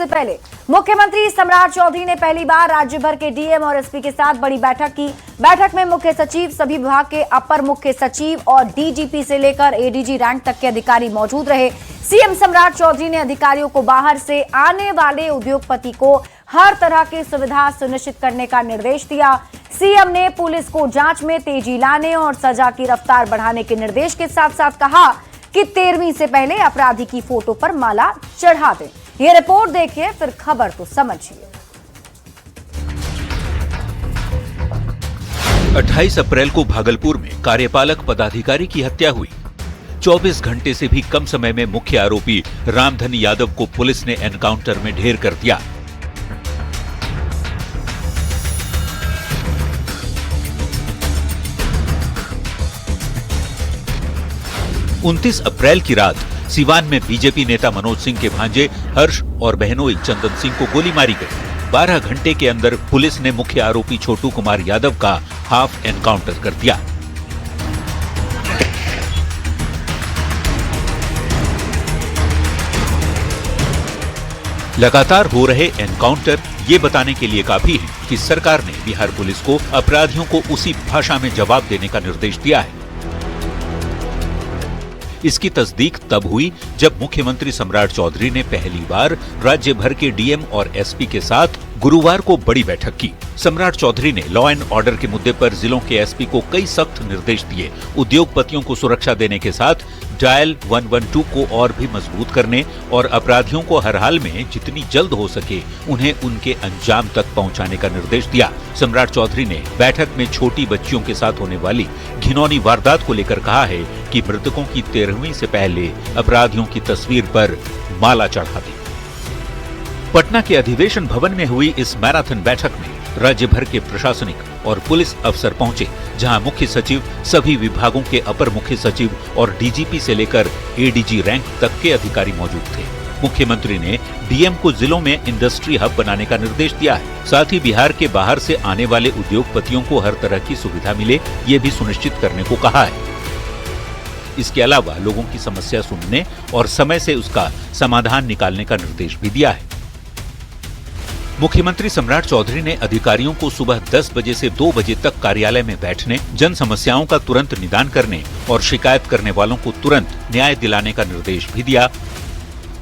सबसे पहले मुख्यमंत्री सम्राट चौधरी ने पहली बार राज्य भर के डीएम और एसपी के साथ बड़ी बैठक की। बैठक में मुख्य सचिव, सभी विभाग के अपर मुख्य सचिव और डीजीपी से लेकर एडीजी रैंक तक के अधिकारी मौजूद रहे। सीएम सम्राट चौधरी ने अधिकारियों को बाहर से आने वाले उद्योगपति को हर तरह की सुविधा सुनिश्चित करने का निर्देश दिया। सीएम ने पुलिस को जांच में तेजी लाने और सजा की रफ्तार बढ़ाने के निर्देश के साथ साथ कहा कि 13वीं से पहले अपराधी की फोटो पर माला चढ़ा दें। ये रिपोर्ट देखिए, फिर खबर तो समझिए। 28 अप्रैल को भागलपुर में कार्यपालक पदाधिकारी की हत्या हुई। 24 घंटे से भी कम समय में मुख्य आरोपी रामधन यादव को पुलिस ने एनकाउंटर में ढेर कर दिया। उनतीस अप्रैल की रात सिवान में बीजेपी नेता मनोज सिंह के भांजे हर्ष और बहनोई चंदन सिंह को गोली मारी गई। 12 घंटे के अंदर पुलिस ने मुख्य आरोपी छोटू कुमार यादव का हाफ एनकाउंटर कर दिया। लगातार हो रहे एनकाउंटर ये बताने के लिए काफी है कि सरकार ने बिहार पुलिस को अपराधियों को उसी भाषा में जवाब देने का निर्देश दिया है। इसकी तस्दीक तब हुई जब मुख्यमंत्री सम्राट चौधरी ने पहली बार राज्य भर के डीएम और एसपी के साथ गुरुवार को बड़ी बैठक की। सम्राट चौधरी ने लॉ एंड ऑर्डर के मुद्दे पर जिलों के एसपी को कई सख्त निर्देश दिए। उद्योगपतियों को सुरक्षा देने के साथ डायल 112 को और भी मजबूत करने और अपराधियों को हर हाल में जितनी जल्द हो सके उन्हें उनके अंजाम तक पहुंचाने का निर्देश दिया। सम्राट चौधरी ने बैठक में छोटी बच्चियों के साथ होने वाली घिनौनी वारदात को लेकर कहा है कि मृतकों की 13वीं से पहले अपराधियों की तस्वीर पर माला चढ़ा दी। पटना के अधिवेशन भवन में हुई इस मैराथन बैठक में राज्य भर के प्रशासनिक और पुलिस अफसर पहुंचे, जहां मुख्य सचिव, सभी विभागों के अपर मुख्य सचिव और डीजीपी से लेकर एडीजी रैंक तक के अधिकारी मौजूद थे। मुख्यमंत्री ने डीएम को जिलों में इंडस्ट्री हब बनाने का निर्देश दिया है। साथ ही बिहार के बाहर से आने वाले उद्योगपतियों को हर तरह की सुविधा मिले, ये भी सुनिश्चित करने को कहा है। इसके अलावा लोगों की समस्या सुनने और समय से उसका समाधान निकालने का निर्देश भी दिया है। मुख्यमंत्री सम्राट चौधरी ने अधिकारियों को सुबह 10 बजे से 2 बजे तक कार्यालय में बैठने, जन समस्याओं का तुरंत निदान करने और शिकायत करने वालों को तुरंत न्याय दिलाने का निर्देश भी दिया।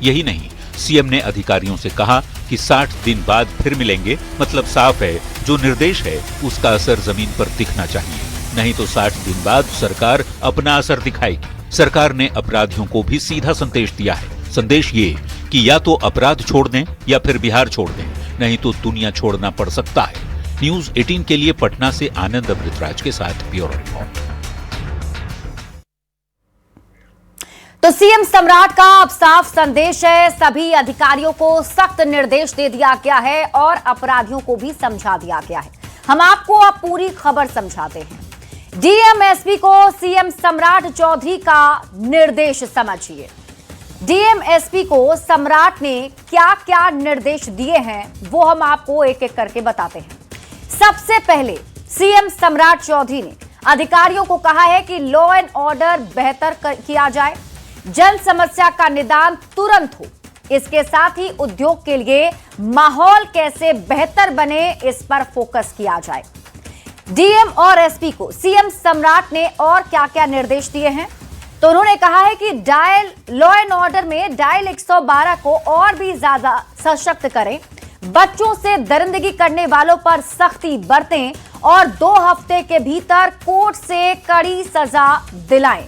यही नहीं, सीएम ने अधिकारियों से कहा कि 60 दिन बाद फिर मिलेंगे। मतलब साफ है, जो निर्देश है उसका असर जमीन पर दिखना चाहिए, नहीं तो 60 दिन बाद सरकार अपना असर दिखाएगी। सरकार ने अपराधियों को भी सीधा संदेश दिया है। संदेश ये कि या तो अपराध छोड़ दें या फिर बिहार छोड़ दें, नहीं तो दुनिया छोड़ना पड़ सकता है। न्यूज 18 के लिए पटना से आनंद अमृतराज के साथ ब्यूरो रिपोर्ट। तो सीएम सम्राट का अब साफ संदेश है, सभी अधिकारियों को सख्त निर्देश दे दिया गया है और अपराधियों को भी समझा दिया गया है। हम आपको अब पूरी खबर समझाते हैं। डीएम एसपी को सीएम सम्राट चौधरी का निर्देश समझिए। डीएम एसपी को सम्राट ने क्या क्या निर्देश दिए हैं वो हम आपको एक एक करके बताते हैं। सबसे पहले सीएम सम्राट चौधरी ने अधिकारियों को कहा है कि लॉ एंड ऑर्डर बेहतर किया जाए, जन समस्या का निदान तुरंत हो। इसके साथ ही उद्योग के लिए माहौल कैसे बेहतर बने इस पर फोकस किया जाए। डीएम और एसपी को सीएम सम्राट ने और क्या क्या निर्देश दिए हैं, तो उन्होंने कहा है कि डायल लॉ एंड ऑर्डर में डायल 112 को और भी ज्यादा सशक्त करें, बच्चों से दरिंदगी करने वालों पर सख्ती बरतें और 2 हफ्ते के भीतर कोर्ट से कड़ी सजा दिलाएं।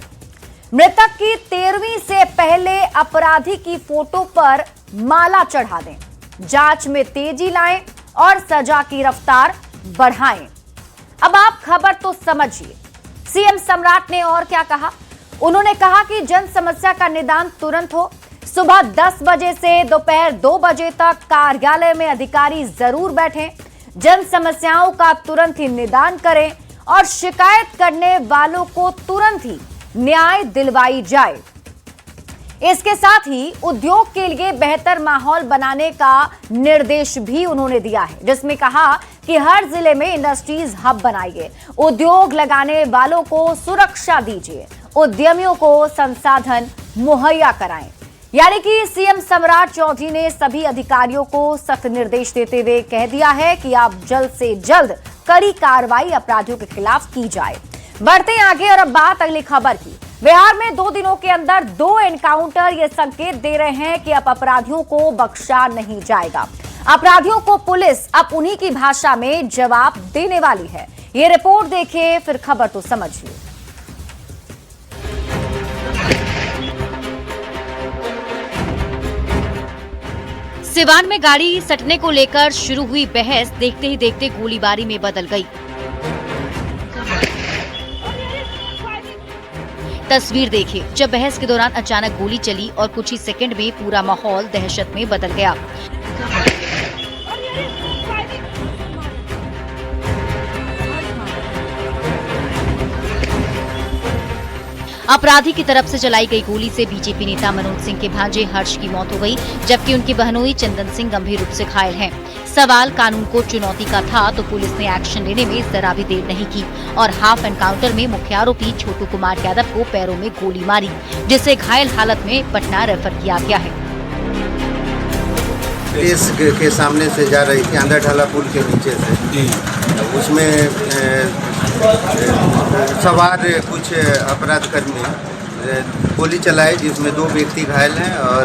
मृतक की 13वीं से पहले अपराधी की फोटो पर माला चढ़ा दें, जांच में तेजी लाएं और सजा की रफ्तार बढ़ाएं। अब आप खबर तो समझिए, सीएम सम्राट ने और क्या कहा। उन्होंने कहा कि जन समस्या का निदान तुरंत हो। सुबह 10 बजे से दोपहर 2 बजे तक कार्यालय में अधिकारी जरूर बैठें, जन समस्याओं का तुरंत ही निदान करें और शिकायत करने वालों को तुरंत ही न्याय दिलवाई जाए। इसके साथ ही उद्योग के लिए बेहतर माहौल बनाने का निर्देश भी उन्होंने दिया है, जिसमें कहा कि हर जिले में इंडस्ट्रीज हब बनाइए, उद्योग लगाने वालों को सुरक्षा दीजिए, उद्यमियों को संसाधन मुहैया कराएं। यानी कि सीएम सम्राट चौधरी ने सभी अधिकारियों को सख्त निर्देश देते हुए कह दिया है कि अब जल्द से जल्द कड़ी कार्रवाई अपराधियों के खिलाफ की जाए। बढ़ते हैं आगे और अब बात अगली खबर की। बिहार में 2 दिनों के अंदर 2 एनकाउंटर ये संकेत दे रहे हैं कि अब अपराधियों को बख्शा नहीं जाएगा। अपराधियों को पुलिस अब उन्हीं की भाषा में जवाब देने वाली है। ये रिपोर्ट देखिए, फिर खबर तो समझिए। सिवान में गाड़ी सटने को लेकर शुरू हुई बहस देखते ही देखते गोलीबारी में बदल गई। तस्वीर देखिए, जब बहस के दौरान अचानक गोली चली और कुछ ही सेकंड में पूरा माहौल दहशत में बदल गया। अपराधी की तरफ से चलाई गई गोली से बीजेपी नेता मनोज सिंह के भांजे हर्ष की मौत हो गई, जबकि उनकी बहनोई चंदन सिंह गंभीर रूप से घायल हैं। सवाल कानून को चुनौती का था तो पुलिस ने एक्शन लेने में जरा भी देर नहीं की और हाफ एनकाउंटर में मुख्य आरोपी छोटू कुमार यादव को पैरों में गोली मारी, जिसे घायल हालत में पटना रेफर किया गया है। इस के सामने से जा रही थी अंदर ढाला पुल के नीचे से, उसमें सवार कुछ अपराध कर्मी गोली चलाए, जिसमें 2 व्यक्ति घायल हैं और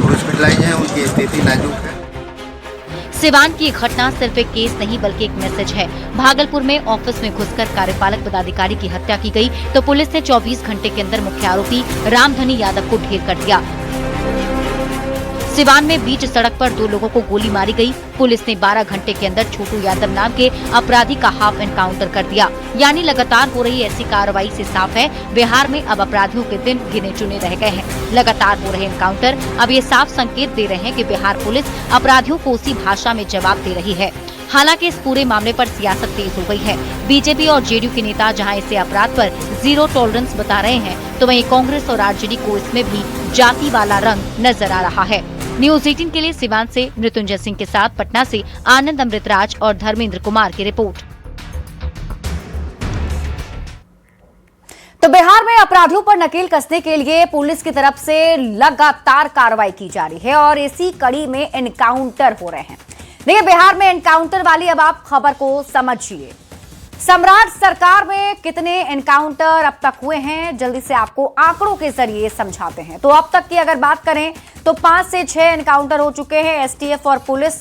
हॉस्पिटलाइज हैं, उनकी स्थिति नाजुक है। सिवान की घटना सिर्फ एक केस नहीं बल्कि एक मैसेज है। भागलपुर में ऑफिस में घुसकर कार्यपालक पदाधिकारी की हत्या की गई तो पुलिस ने 24 घंटे के अंदर मुख्य आरोपी रामधनी यादव को ढेर कर दिया। सिवान में बीच सड़क पर 2 लोगों को गोली मारी गई। पुलिस ने 12 घंटे के अंदर छोटू यादव नाम के अपराधी का हाफ एनकाउंटर कर दिया। यानी लगातार हो रही ऐसी कार्रवाई से साफ है, बिहार में अब अपराधियों के दिन गिने चुने रह गए हैं। लगातार हो रहे एनकाउंटर अब ये साफ संकेत दे रहे हैं कि बिहार पुलिस अपराधियों को उसी भाषा में जवाब दे रही है। हालांकि इस पूरे मामले पर सियासत तेज हो गई है। बीजेपी और जेडीयू के नेता जहां इसे अपराध पर जीरो टॉलरेंस बता रहे हैं, तो वहीं कांग्रेस और आरजेडी को इसमें भी जाति वाला रंग नजर आ रहा है। न्यूज 18 के लिए सिवान से मृत्युंजय सिंह के साथ पटना से आनंद अमृतराज और धर्मेंद्र कुमार की रिपोर्ट। तो बिहार में अपराधियों पर नकेल कसने के लिए पुलिस की तरफ से लगातार कार्रवाई की जा रही है और इसी कड़ी में एनकाउंटर हो रहे हैं। देखिए, बिहार में एनकाउंटर वाली अब आप खबर को समझिए। सम्राट सरकार में कितने एनकाउंटर अब तक हुए हैं, जल्दी से आपको आंकड़ों के जरिए समझाते हैं। तो अब तक की अगर बात करें तो 5 से 6 एनकाउंटर हो चुके हैं। एसटीएफ और पुलिस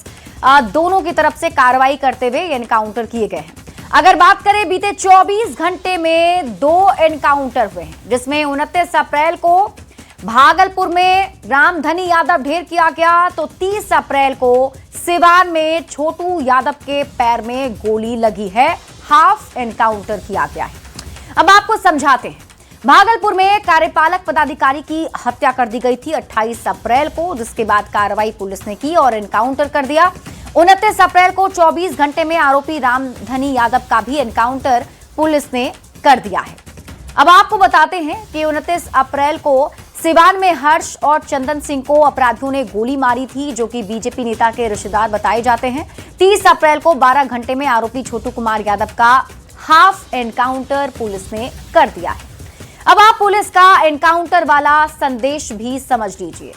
दोनों की तरफ से कार्रवाई करते हुए एनकाउंटर किए गए हैं। अगर बात करें बीते 24 घंटे में 2 एनकाउंटर हुए हैं, जिसमें 29 अप्रैल को भागलपुर में रामधनी यादव ढेर किया गया, तो 30 अप्रैल को सिवान में छोटू यादव के पैर में गोली लगी है। हाफ एनकाउंटर किया गया है। अब आपको समझाते हैं। भागलपुर में कार्यपालक पदाधिकारी की हत्या कर दी गई थी 28 अप्रैल को, जिसके बाद कार्रवाई पुलिस ने की और एनकाउंटर कर दिया। 29 अप्रैल को 24 घंटे में आरोपी रामधनी यादव का भी एनकाउंटर पुलिस ने कर दिया है। अब आपको बताते हैं कि 29 अप्रैल को सिवान में हर्ष और चंदन सिंह को अपराधियों ने गोली मारी थी, जो कि बीजेपी नेता के रिश्तेदार बताए जाते हैं। 30 अप्रैल को 12 घंटे में आरोपी छोटू कुमार यादव का हाफ एनकाउंटर पुलिस ने कर दिया है। अब आप पुलिस का एनकाउंटर वाला संदेश भी समझ लीजिए।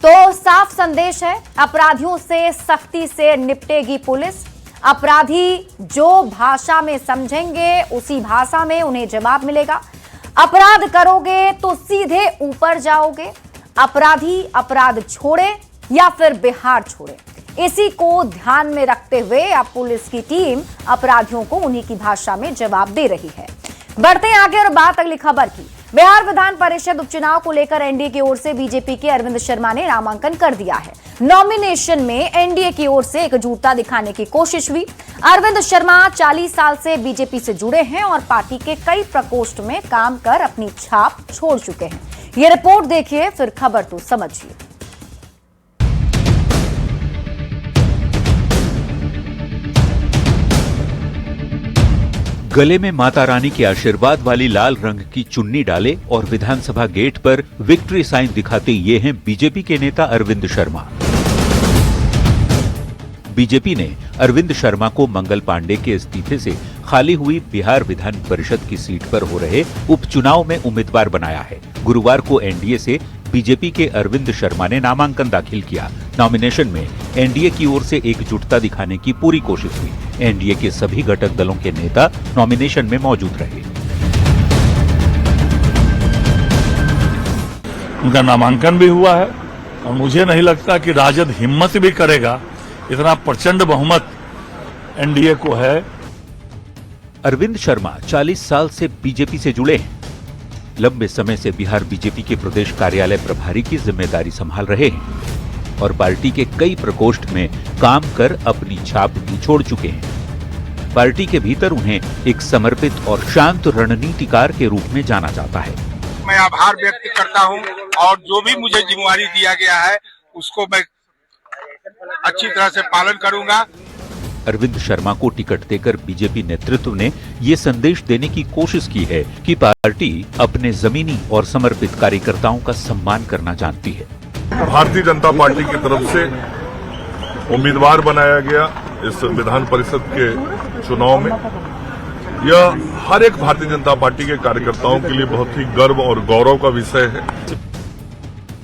तो साफ संदेश है, अपराधियों से सख्ती से निपटेगी पुलिस। अपराधी जो भाषा में समझेंगे उसी भाषा में उन्हें जवाब मिलेगा। अपराध करोगे तो सीधे ऊपर जाओगे। अपराधी अपराध छोड़े या फिर बिहार छोड़े, इसी को ध्यान में रखते हुए अब पुलिस की टीम अपराधियों को उन्हीं की भाषा में जवाब दे रही है। बढ़ते हैं आगे और बात अगली खबर की। बिहार विधान परिषद उपचुनाव को लेकर एनडीए की ओर से बीजेपी के अरविंद शर्मा ने नामांकन कर दिया है। नॉमिनेशन में एनडीए की ओर से एकजुटता दिखाने की कोशिश हुई। अरविंद शर्मा 40 साल से बीजेपी से जुड़े हैं और पार्टी के कई प्रकोष्ठ में काम कर अपनी छाप छोड़ चुके हैं। ये रिपोर्ट देखिए, फिर खबर तो समझिए। गले में माता रानी के आशीर्वाद वाली लाल रंग की चुन्नी डाले और विधानसभा गेट पर विक्ट्री साइन दिखाते ये हैं बीजेपी के नेता अरविंद शर्मा। बीजेपी ने अरविंद शर्मा को मंगल पांडे के इस्तीफे से खाली हुई बिहार विधान परिषद की सीट पर हो रहे उपचुनाव में उम्मीदवार बनाया है। गुरुवार को एनडीए से बीजेपी के अरविंद शर्मा ने नामांकन दाखिल किया। नॉमिनेशन में एनडीए की ओर से एकजुटता दिखाने की पूरी कोशिश हुई। एनडीए के सभी घटक दलों के नेता नॉमिनेशन में मौजूद रहे। उनका नामांकन भी हुआ है और मुझे नहीं लगता कि राजद हिम्मत भी करेगा। इतना प्रचंड बहुमत एनडीए को है। अरविंद शर्मा 40 साल से बीजेपी से जुड़े हैं। लंबे समय से बिहार बीजेपी के प्रदेश कार्यालय प्रभारी की जिम्मेदारी संभाल रहे हैं और पार्टी के कई प्रकोष्ठ में काम कर अपनी छाप भी छोड़ चुके हैं। पार्टी के भीतर उन्हें एक समर्पित और शांत रणनीतिकार के रूप में जाना जाता है। मैं आभार व्यक्त करता हूं और जो भी मुझे जिम्मेवारी दिया गया है उसको मैं अच्छी तरह से पालन करूंगा। अरविंद शर्मा को टिकट देकर बीजेपी नेतृत्व ने ये संदेश देने की कोशिश की है कि पार्टी अपने जमीनी और समर्पित कार्यकर्ताओं का सम्मान करना जानती है। भारतीय जनता पार्टी की तरफ से उम्मीदवार बनाया गया इस विधान परिषद के चुनाव में, यह हर एक भारतीय जनता पार्टी के कार्यकर्ताओं के लिए बहुत ही गर्व और गौरव का विषय है।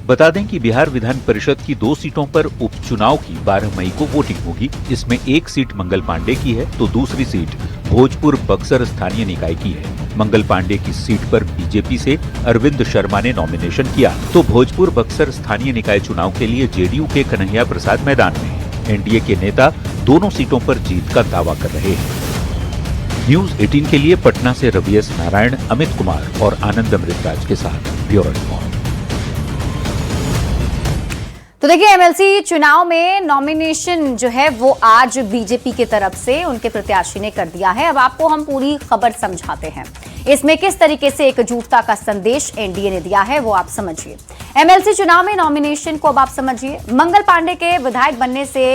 बता दें कि बिहार विधान परिषद की 2 सीटों पर उपचुनाव की 12 मई को वोटिंग होगी। इसमें एक सीट मंगल पांडे की है तो दूसरी सीट भोजपुर बक्सर स्थानीय निकाय की है। मंगल पांडे की सीट पर बीजेपी से अरविंद शर्मा ने नॉमिनेशन किया तो भोजपुर बक्सर स्थानीय निकाय चुनाव के लिए जेडीयू के कन्हैया प्रसाद मैदान में हैं। एनडीए के नेता दोनों सीटों पर जीत का दावा कर रहे हैं। न्यूज 18 के लिए पटना से रवि एस नारायण, अमित कुमार और आनंद अमृतराज के साथ ब्यूरो रिपोर्ट। तो देखिए, एमएलसी चुनाव में नॉमिनेशन जो है वो आज बीजेपी की तरफ से उनके प्रत्याशी ने कर दिया है। अब आपको हम पूरी खबर समझाते हैं। इसमें किस तरीके से एकजुटता का संदेश एनडीए ने दिया है वो आप समझिए। एमएलसी चुनाव में नॉमिनेशन को अब आप समझिए। मंगल पांडे के विधायक बनने से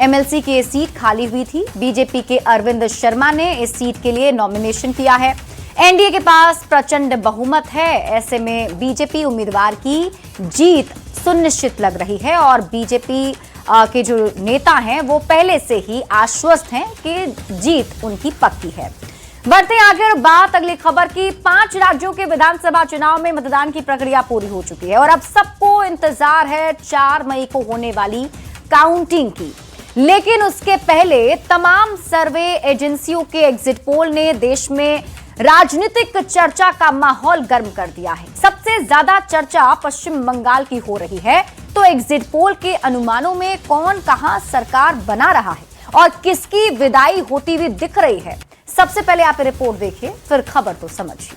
एमएलसी की सीट खाली हुई थी। बीजेपी के अरविंद शर्मा ने इस सीट के लिए नॉमिनेशन किया है। एनडीए के पास प्रचंड बहुमत है। ऐसे में बीजेपी उम्मीदवार की जीत सुनिश्चित लग रही है और बीजेपी के जो नेता हैं वो पहले से ही आश्वस्त हैं कि जीत उनकी पक्की है। बढ़ते आगे और बात अगली खबर की। 5 राज्यों के विधानसभा चुनाव में मतदान की प्रक्रिया पूरी हो चुकी है और अब सबको इंतजार है 4 मई को होने वाली काउंटिंग की। लेकिन उसके पहले तमाम सर्वे एजेंसियों के एग्जिट पोल ने देश में राजनीतिक चर्चा का माहौल गर्म कर दिया है। सबसे ज्यादा चर्चा पश्चिम बंगाल की हो रही है। तो एग्जिट पोल के अनुमानों में कौन कहां सरकार बना रहा है और किसकी विदाई होती हुई दिख रही है, सबसे पहले आप रिपोर्ट देखिए, फिर खबर तो समझिए।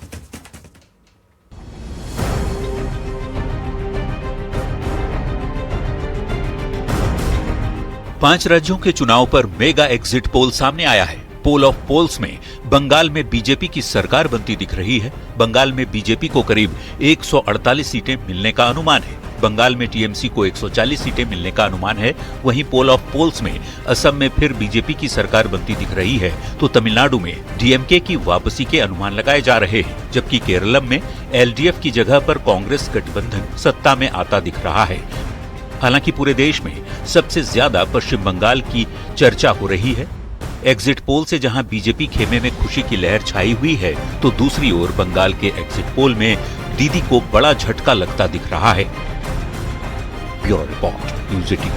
पांच राज्यों के चुनाव पर मेगा एग्जिट पोल सामने आया है। पोल ऑफ पोल्स में बंगाल में बीजेपी की सरकार बनती दिख रही है। बंगाल में बीजेपी को करीब 148 सीटें मिलने का अनुमान है। बंगाल में टीएमसी को 140 सीटें मिलने का अनुमान है। वहीं पोल ऑफ पोल्स में असम में फिर बीजेपी की सरकार बनती दिख रही है तो तमिलनाडु में डीएमके की वापसी के अनुमान लगाए जा रहे हैं, जबकि केरलम में एलडीएफ की जगह पर कांग्रेस गठबंधन सत्ता में आता दिख रहा है। हालांकि पूरे देश में सबसे ज्यादा पश्चिम बंगाल की चर्चा हो रही है। एग्जिट पोल से जहां बीजेपी खेमे में खुशी की लहर छाई हुई है तो दूसरी ओर बंगाल के एग्जिट पोल में दीदी को बड़ा झटका लगता दिख रहा है। Bureau report, news 18।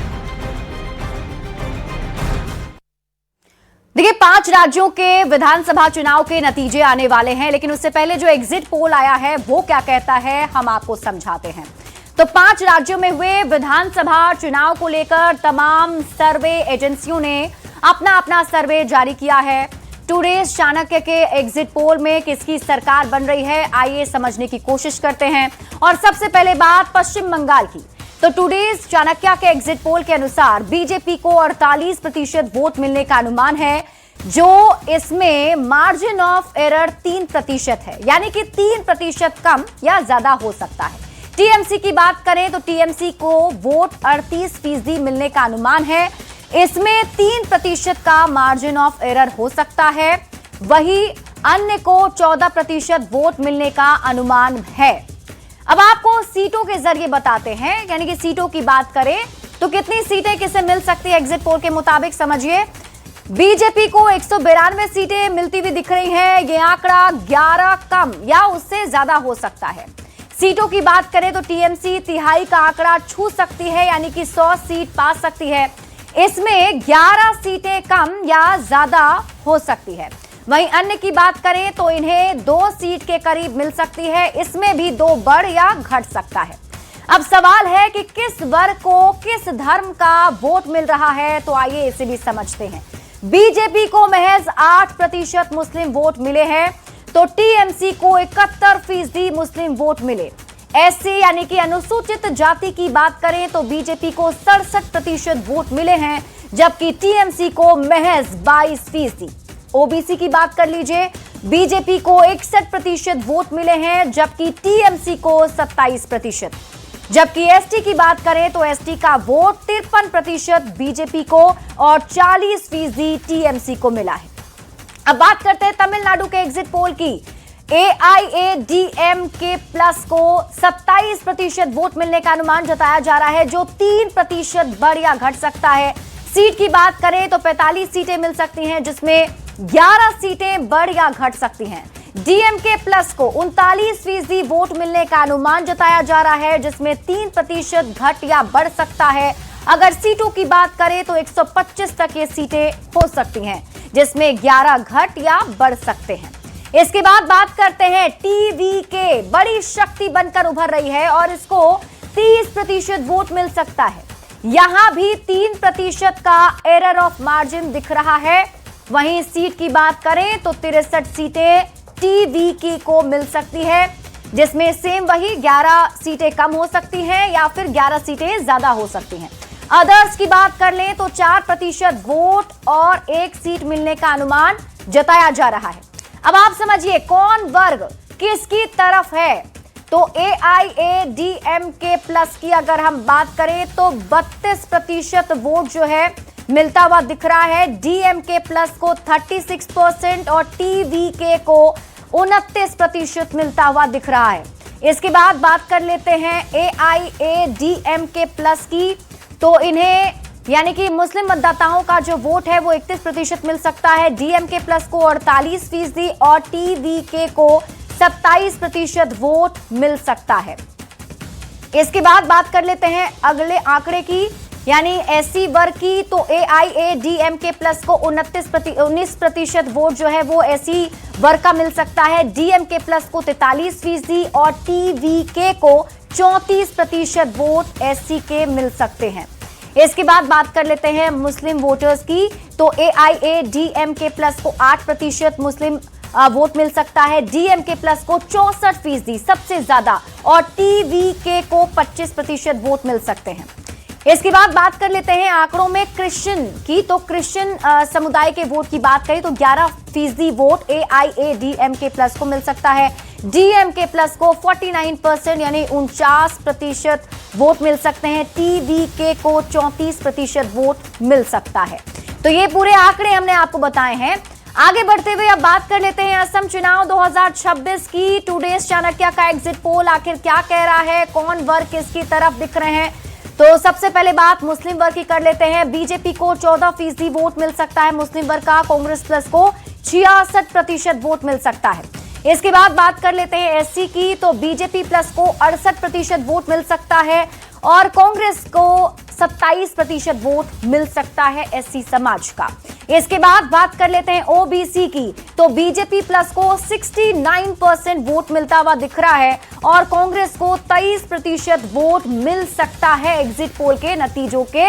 देखिए, 5 राज्यों के विधानसभा चुनाव के नतीजे आने वाले हैं, लेकिन उससे पहले जो एग्जिट पोल आया है वो क्या कहता है हम आपको समझाते हैं। तो 5 राज्यों में हुए विधानसभा चुनाव को लेकर तमाम सर्वे एजेंसियों ने अपना अपना सर्वे जारी किया है। टुडेज चाणक्य के एग्जिट पोल में किसकी सरकार बन रही है, आइए समझने की कोशिश करते हैं। और सबसे पहले बात पश्चिम बंगाल की। तो टुडेज चाणक्य के एग्जिट पोल के अनुसार बीजेपी को 48% वोट मिलने का अनुमान है, जो इसमें मार्जिन ऑफ एरर 3% है, यानी कि 3% कम या ज्यादा हो सकता है। टीएमसी की बात करें तो टीएमसी को वोट 38% मिलने का अनुमान है। इसमें 3% का मार्जिन ऑफ एरर हो सकता है। वही अन्य को 14% वोट मिलने का अनुमान है। अब आपको सीटों के जरिए बताते हैं, यानी कि सीटों की बात करें तो कितनी सीटें किसे मिल सकती है एग्जिट पोल के मुताबिक समझिए। बीजेपी को 192 सीटें मिलती हुई दिख रही हैं। यह आंकड़ा 11 कम या उससे ज्यादा हो सकता है। सीटों की बात करें तो टीएमसी तिहाई का आंकड़ा छू सकती है, यानी कि 100 सीट पा सकती है। इसमें 11 सीटें कम या ज्यादा हो सकती है। वहीं अन्य की बात करें तो इन्हें 2 सीट के करीब मिल सकती है, इसमें भी 2 बढ़ या घट सकता है। अब सवाल है कि किस वर्ग को किस धर्म का वोट मिल रहा है, तो आइए इसे भी समझते हैं। बीजेपी को महज 8% मुस्लिम वोट मिले हैं, तो टीएमसी को 71% मुस्लिम वोट मिले। एससी यानी कि अनुसूचित जाति की बात करें तो बीजेपी को 67% वोट मिले हैं, जबकि टीएमसी को महज 22%। ओबीसी की बात कर लीजिए, बीजेपी को 61% वोट मिले हैं, जबकि टीएमसी को 27%। जबकि एसटी की बात करें तो एसटी का वोट 53% बीजेपी को और 40% टीएमसी को मिला है। अब बात करते हैं तमिलनाडु के एग्जिट पोल की। एआईएडीएमके प्लस को 27% वोट मिलने का अनुमान जताया जा रहा है, जो 3% बढ़ या घट सकता है। सीट की बात करें तो 45 सीटें मिल सकती हैं, जिसमें 11 सीटें बढ़ या घट सकती हैं। डीएमके प्लस को 39% वोट मिलने का अनुमान जताया जा रहा है, जिसमें 3% घट या बढ़ सकता है। अगर सीटों की बात करें तो 125 तक ये सीटें हो सकती हैं, जिसमें 11 घट या बढ़ सकते हैं। इसके बाद बात करते हैं टीवीके, बड़ी शक्ति बनकर उभर रही है और इसको 30% वोट मिल सकता है। यहां भी 3% का एरर ऑफ मार्जिन दिख रहा है। वहीं सीट की बात करें तो 63 सीटें टीवीके को मिल सकती है, जिसमें सेम वही 11 सीटें कम हो सकती हैं या फिर 11 सीटें ज्यादा हो सकती हैं। अदर्स की बात कर लें तो 4% वोट और 1 सीट मिलने का अनुमान जताया जा रहा है। अब आप समझिए कौन वर्ग किसकी तरफ है। तो एआईएडीएमके प्लस की अगर हम बात करें तो 32% वोट जो है मिलता हुआ दिख रहा है। डीएमके प्लस को 36% और टीवीके को 29% मिलता हुआ दिख रहा है। इसके बाद बात कर लेते हैं एआईएडीएमके प्लस की, तो इन्हें यानी कि मुस्लिम मतदाताओं का जो वोट है वो 31% मिल सकता है। डीएमके प्लस को 48% और टीवीके को 27% वोट मिल सकता है। इसके बाद बात कर लेते हैं अगले आंकड़े की, यानी एससी वर्ग की। तो एआईएडीएमके प्लस को 19% वोट जो है वो एससी वर्ग का मिल सकता है। डीएमके प्लस को 43% और टीवीके को 34% वोट एससी के मिल सकते हैं। इसके बाद बात कर लेते हैं मुस्लिम वोटर्स की। तो एआईएडीएमके प्लस को 8% मुस्लिम वोट मिल सकता है। डीएमके प्लस को 64% सबसे ज्यादा और टीवीके को 25% वोट मिल सकते हैं। इसके बाद बात कर लेते हैं आंकड़ों में क्रिश्चियन की। तो क्रिश्चियन समुदाय के वोट की बात करें तो 11% वोट एआईएडीएमके प्लस को मिल सकता है। डीएमके प्लस को 49% यानी 49% वोट मिल सकते हैं। टीवीके को 34% वोट मिल सकता है। तो ये पूरे आंकड़े हमने आपको बताए हैं। आगे बढ़ते हुए अब बात कर लेते हैं असम चुनाव 2026 की। टुडेज चाणक्य का एग्जिट पोल आखिर क्या कह रहा है, कौन वर्ग किसकी तरफ दिख रहे हैं। तो सबसे पहले बात मुस्लिम वर्ग की कर लेते हैं। बीजेपी को 14% वोट मिल सकता है मुस्लिम वर्ग का। कांग्रेस प्लस को 66% वोट मिल सकता है। इसके बाद बात कर लेते हैं एससी की। तो बीजेपी प्लस को 68% वोट मिल सकता है और कांग्रेस को 27% वोट मिल सकता है एससी समाज का। इसके बाद बात कर लेते हैं ओबीसी की। तो बीजेपी प्लस को 69% वोट मिलता हुआ दिख रहा है और कांग्रेस को 23% वोट मिल सकता है एग्जिट पोल के नतीजों के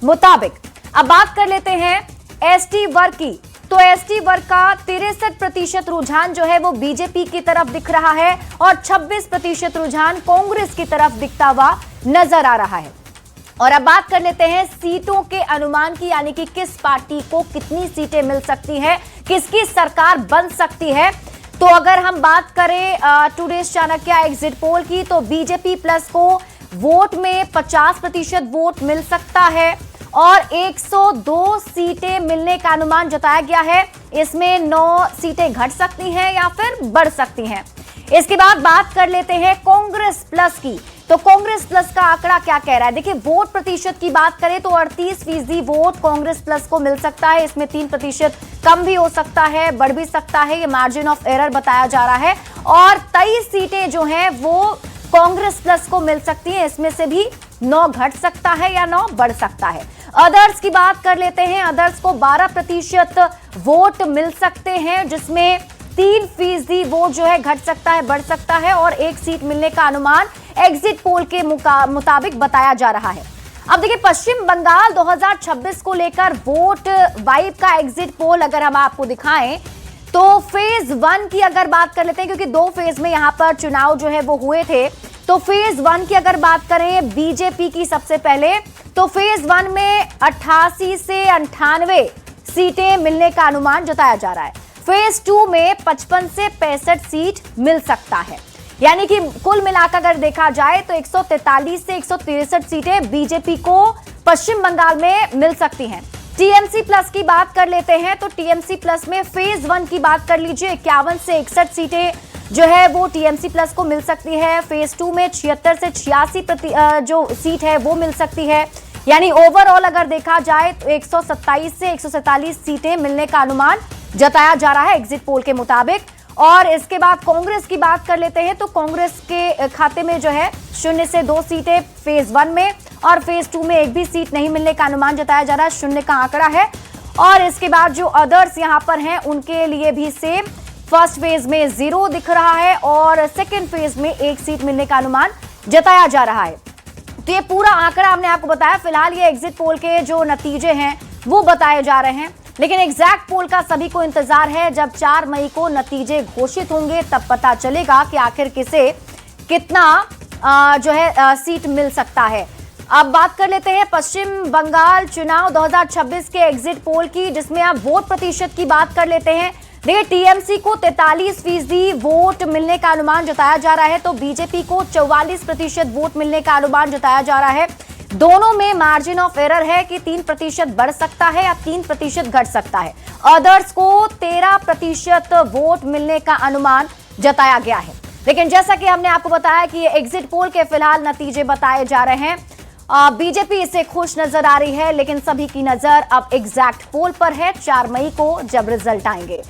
मुताबिक। अब बात कर लेते हैं एसटी वर्ग की। तो एसटी वर्ग का 63% रुझान जो है वो बीजेपी की तरफ दिख रहा है और 26% रुझान कांग्रेस की तरफ दिखता हुआ नजर आ रहा है। और अब बात कर लेते हैं सीटों के अनुमान की, यानी कि किस पार्टी को कितनी सीटें मिल सकती हैं, किसकी सरकार बन सकती है। तो अगर हम बात करें टुडेज चाणक्य एग्जिट पोल की, तो बीजेपी प्लस को वोट में 50% वोट मिल सकता है और 102 सीटें मिलने का अनुमान जताया गया है। इसमें 9 सीटें घट सकती हैं या फिर बढ़ सकती हैं। इसके बाद बात कर लेते हैं कांग्रेस प्लस की। तो कांग्रेस प्लस का आंकड़ा क्या कह रहा है, देखिए वोट प्रतिशत की बात करें तो 38% वोट कांग्रेस प्लस को मिल सकता है। इसमें 3% कम भी हो सकता है, बढ़ भी सकता है, ये मार्जिन ऑफ एरर बताया जा रहा है। और 23 सीटें जो हैं वो कांग्रेस प्लस को मिल सकती है। इसमें से भी 9 घट सकता है या 9 बढ़ सकता है। अदर्स की बात कर लेते हैं। अदर्स को 12% वोट मिल सकते हैं, जिसमें 3% वोट जो है घट सकता है, बढ़ सकता है, और 1 सीट मिलने का अनुमान एग्जिट पोल के मुताबिक बताया जा रहा है। अब देखिए, पश्चिम बंगाल 2026 को लेकर वोट वाइब का एग्जिट पोल अगर हम आपको दिखाएं तो फेज 1 की अगर बात कर लेते हैं, क्योंकि 2 फेज में यहां पर चुनाव जो है वो हुए थे। तो फेज 1 की अगर बात करें बीजेपी की सबसे पहले, तो फेज 1 में 88 से 98 सीटें मिलने का अनुमान जताया जा रहा है। फेज 2 में 55 से 65 सीट मिल सकता है, यानी कि कुल मिलाकर अगर देखा जाए तो 143 से 163 सीटें बीजेपी को पश्चिम बंगाल में मिल सकती हैं। टीएमसी प्लस की बात कर लेते हैं, तो टीएमसी प्लस में फेज 1 की बात कर लीजिए, 51 से 61 सीटें जो है वो टीएमसी प्लस को मिल सकती है। फेज 2 में 76 से 86 जो सीट है वो मिल सकती है, यानी ओवरऑल अगर देखा जाए तो 127 से 147 सीटें मिलने का अनुमान जताया जा रहा है एग्जिट पोल के मुताबिक। और इसके बाद कांग्रेस की बात कर लेते हैं, तो कांग्रेस के खाते में जो है 0 से 2 सीटें फेज 1 में, और फेज 2 में 1 भी सीट नहीं मिलने का अनुमान जताया जा रहा है, 0 का आंकड़ा है। और इसके बाद जो अदर्स यहां पर हैं उनके लिए भी सेम, फर्स्ट फेज में 0 दिख रहा है और सेकेंड फेज में 1 सीट मिलने का अनुमान जताया जा रहा है। तो ये पूरा आंकड़ा हमने आपको बताया। फिलहाल ये एग्जिट पोल के जो नतीजे हैं वो बताए जा रहे हैं, लेकिन एग्जैक्ट पोल का सभी को इंतजार है। जब 4 मई को नतीजे घोषित होंगे तब पता चलेगा कि आखिर किसे कितना जो है सीट मिल सकता है। अब बात कर लेते हैं पश्चिम बंगाल चुनाव 2026 के एग्जिट पोल की, जिसमें आप वोट प्रतिशत की बात कर लेते हैं। देखिए, टीएमसी को 43% वोट मिलने का अनुमान जताया जा रहा है, तो बीजेपी को 44% वोट मिलने का अनुमान जताया जा रहा है। दोनों में मार्जिन ऑफ एरर है कि 3% बढ़ सकता है या 3% घट सकता है। अदर्स को 13% वोट मिलने का अनुमान जताया गया है। लेकिन जैसा कि हमने आपको बताया कि ये एग्जिट पोल के फिलहाल नतीजे बताए जा रहे हैं। बीजेपी इससे खुश नजर आ रही है, लेकिन सभी की नजर अब एग्जैक्ट पोल पर है 4 मई को जब रिजल्ट आएंगे।